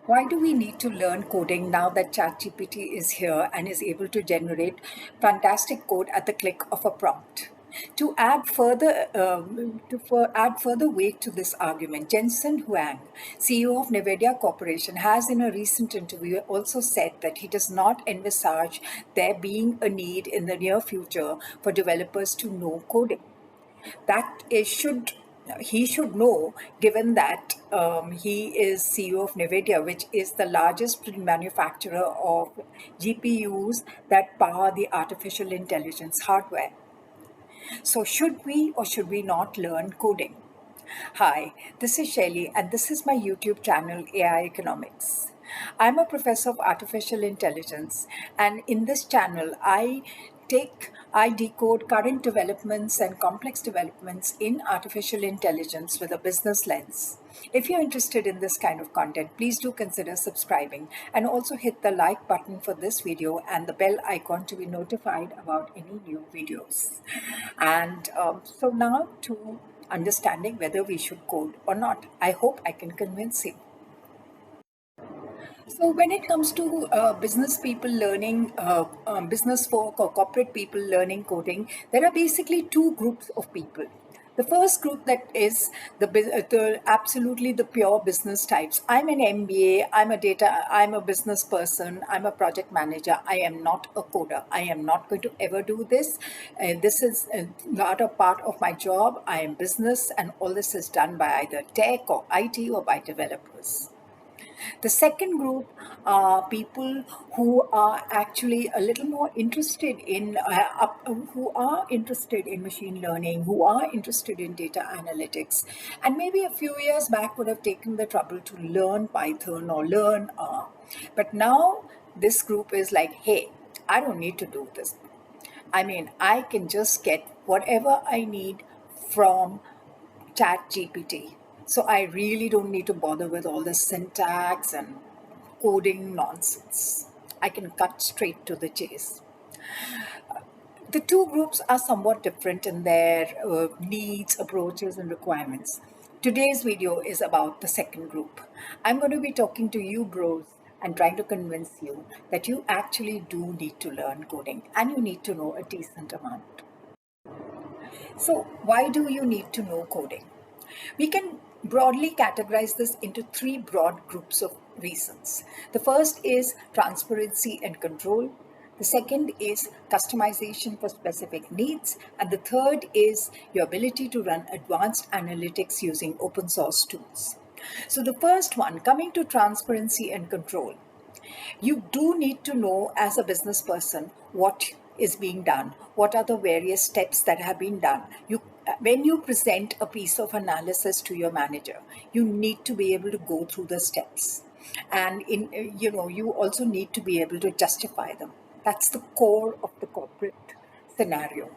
Why do we need to learn coding now that ChatGPT is here and is able to generate fantastic code at the click of a prompt? To add further weight to this argument, Jensen Huang, CEO of NVIDIA Corporation, has in a recent interview also said that he does not envisage there being a need in the near future for developers to know coding. That is should he should know, given that he is CEO of NVIDIA, which is the largest manufacturer of GPUs that power the artificial intelligence hardware. So, should we or should we not learn coding? Hi, this is Shelly, and this is my YouTube channel, AI Economics. I'm a professor of artificial intelligence, and in this channel, I decode current developments and complex developments in artificial intelligence with a business lens. If you're interested in this kind of content, please do consider subscribing and also hit the like button for this video and the bell icon to be notified about any new videos. And so now to understanding whether we should code or not. I hope I can convince you. So, when it comes to business people learning, business folk or corporate people learning coding, there are basically two groups of people. The first group that is the absolutely the pure business types. I'm an MBA. I'm a business person. I'm a project manager. I am not a coder. I am not going to ever do this. This is not a part of my job. I am business, and all this is done by either tech or IT or by developers. The second group are people who are actually a little more interested who are interested in machine learning, who are interested in data analytics, and maybe a few years back would have taken the trouble to learn Python or learn R. But now this group is like, hey, I don't need to do this. I mean, I can just get whatever I need from ChatGPT. So I really don't need to bother with all the syntax and coding nonsense. I can cut straight to the chase. The two groups are somewhat different in their needs, approaches, and requirements. Today's video is about the second group. I'm going to be talking to you, bros, and trying to convince you that you actually do need to learn coding and you need to know a decent amount. So, why do you need to know coding? We can broadly categorize this into three broad groups of reasons. The first is transparency and control. The second is customization for specific needs. And the third is your ability to run advanced analytics using open source tools. So, the first one, coming to transparency and control, you do need to know as a business person what is being done, what are the various steps that have been done. When you present a piece of analysis to your manager, you need to be able to go through the steps, and you also need to be able to justify them. That's the core of the corporate scenario.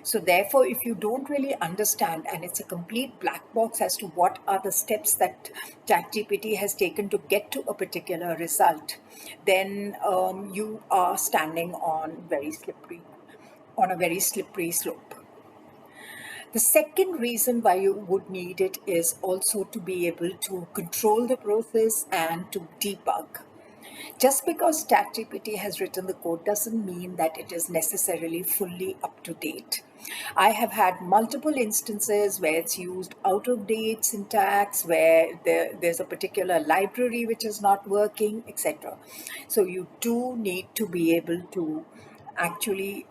So therefore, if you don't really understand, and it's a complete black box as to what are the steps that ChatGPT has taken to get to a particular result, then you are standing on a very slippery slope. The second reason why you would need it is also to be able to control the process and to debug. Just because ChatGPT has written the code doesn't mean that it is necessarily fully up to date. I have had multiple instances where it's used out of date syntax, where there's a particular library which is not working, etc. So you do need to be able to actually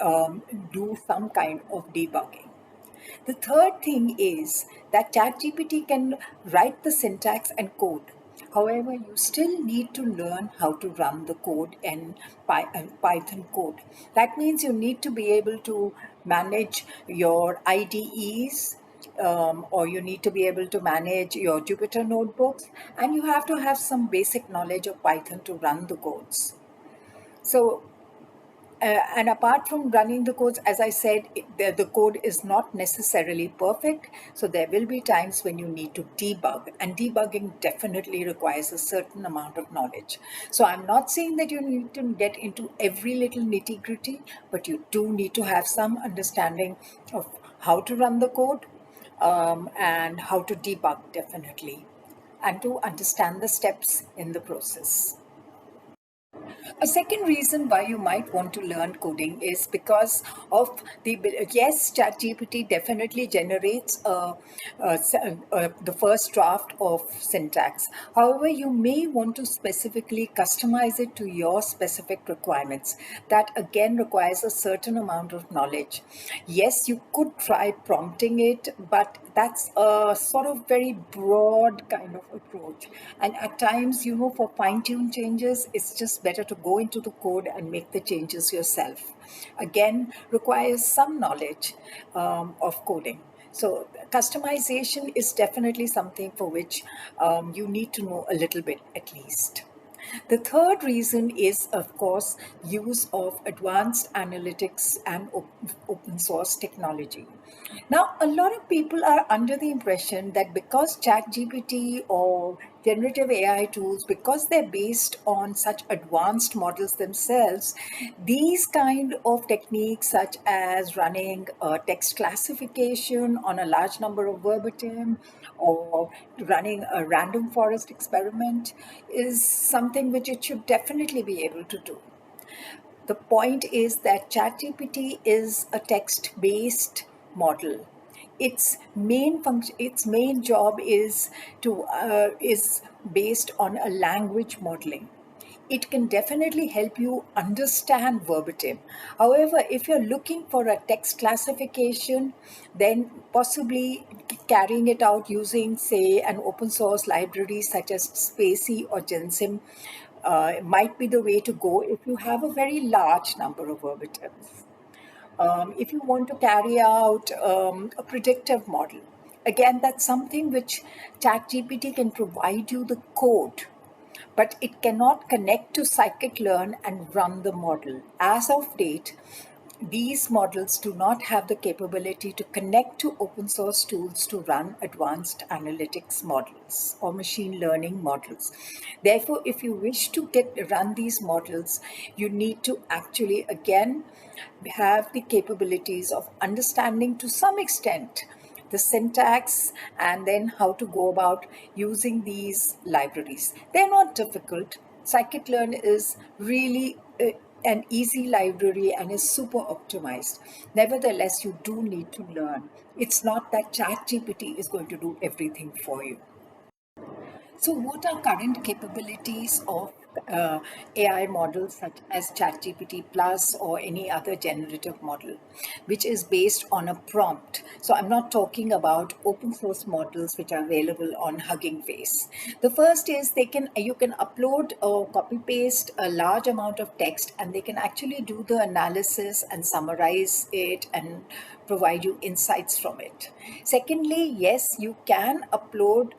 do some kind of debugging. The third thing is that ChatGPT can write the syntax and code. However, you still need to learn how to run the code in Python code. That means you need to be able to manage your IDEs, or you need to be able to manage your Jupyter notebooks, and you have to have some basic knowledge of Python to run the codes. So and apart from running the codes, as I said, the code is not necessarily perfect. So there will be times when you need to debug, and debugging definitely requires a certain amount of knowledge. So I'm not saying that you need to get into every little nitty gritty, but you do need to have some understanding of how to run the code, and how to debug, definitely. and to understand the steps in the process. A second reason why you might want to learn coding is because of yes, ChatGPT definitely generates the first draft of syntax. However, you may want to specifically customize it to your specific requirements. That again requires a certain amount of knowledge. Yes, you could try prompting it, but that's a sort of very broad kind of approach. And at times, for fine tune changes, it's just better to go into the code and make the changes yourself. Again, requires some knowledge of coding. So, customization is definitely something for which you need to know a little bit at least. The third reason is, of course, use of advanced analytics and open source technology. Now, a lot of people are under the impression that because ChatGPT or generative AI tools, because they're based on such advanced models themselves, these kind of techniques, such as running a text classification on a large number of verbatim or running a random forest experiment, is something which it should definitely be able to do. The point is that ChatGPT is a text-based model. Its main job is based on a language modeling. It can definitely help you understand verbatim. However, if you're looking for a text classification, then possibly carrying it out using, say, an open source library such as Spacy or Gensim might be the way to go if you have a very large number of verbatims. If you want to carry out a predictive model, again, that's something which ChatGPT can provide you the code, but it cannot connect to scikit-learn and run the model. As of date, these models do not have the capability to connect to open source tools to run advanced analytics models or machine learning models. Therefore, if you wish to run these models, you need to actually again have the capabilities of understanding to some extent the syntax and then how to go about using these libraries. They're not difficult. Scikit-learn is really an easy library and is super optimized. Nevertheless, you do need to learn. It's not that ChatGPT is going to do everything for you. So, what are current capabilities of AI models such as ChatGPT Plus or any other generative model, which is based on a prompt? So, I'm not talking about open source models which are available on Hugging Face. The first is you can upload or copy paste a large amount of text, and they can actually do the analysis and summarize it and provide you insights from it. Secondly, yes, you can upload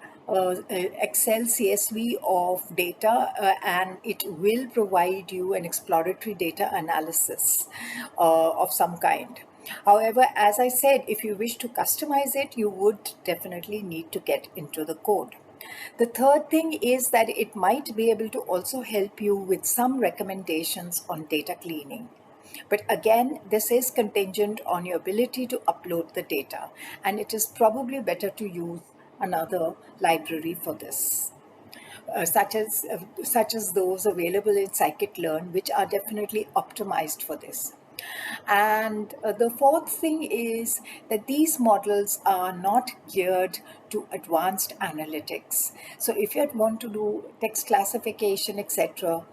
Excel CSV of data, and it will provide you an exploratory data analysis of some kind. However, as I said, if you wish to customize it, you would definitely need to get into the code. The third thing is that it might be able to also help you with some recommendations on data cleaning. But again, this is contingent on your ability to upload the data, and it is probably better to use another library for this. Such as those available in scikit-learn, which are definitely optimized for this. And the fourth thing is that these models are not geared to advanced analytics. So if you want to do text classification, etc.,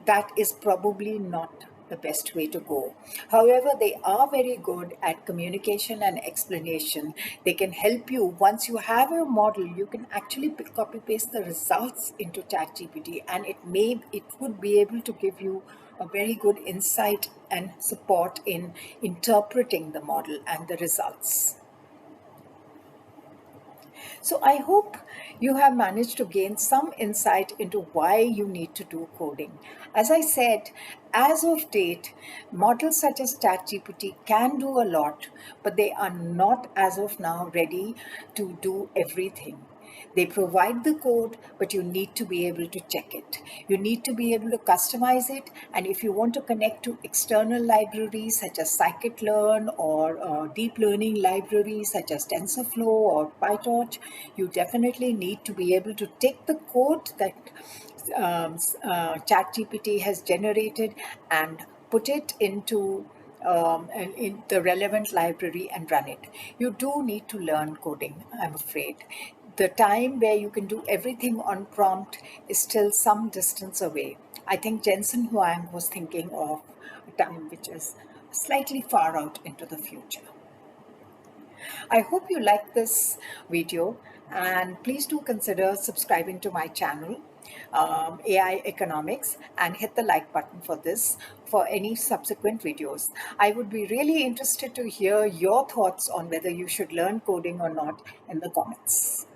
that is probably not the best way to go. However, they are very good at communication and explanation. They can help you. Once you have a model, you can actually copy paste the results into ChatGPT, and it would be able to give you a very good insight and support in interpreting the model and the results. So I hope you have managed to gain some insight into why you need to do coding. As I said, as of date, models such as ChatGPT can do a lot, but they are not as of now ready to do everything. They provide the code, but you need to be able to check it. You need to be able to customize it. And if you want to connect to external libraries such as scikit-learn or deep learning libraries such as TensorFlow or PyTorch, you definitely need to be able to take the code that ChatGPT has generated and put it into in the relevant library and run it. You do need to learn coding, I'm afraid. The time where you can do everything on prompt is still some distance away. I think Jensen Huang was thinking of a time which is slightly far out into the future. I hope you like this video, and please do consider subscribing to my channel, AI Economics, and hit the like button for this for any subsequent videos. I would be really interested to hear your thoughts on whether you should learn coding or not in the comments.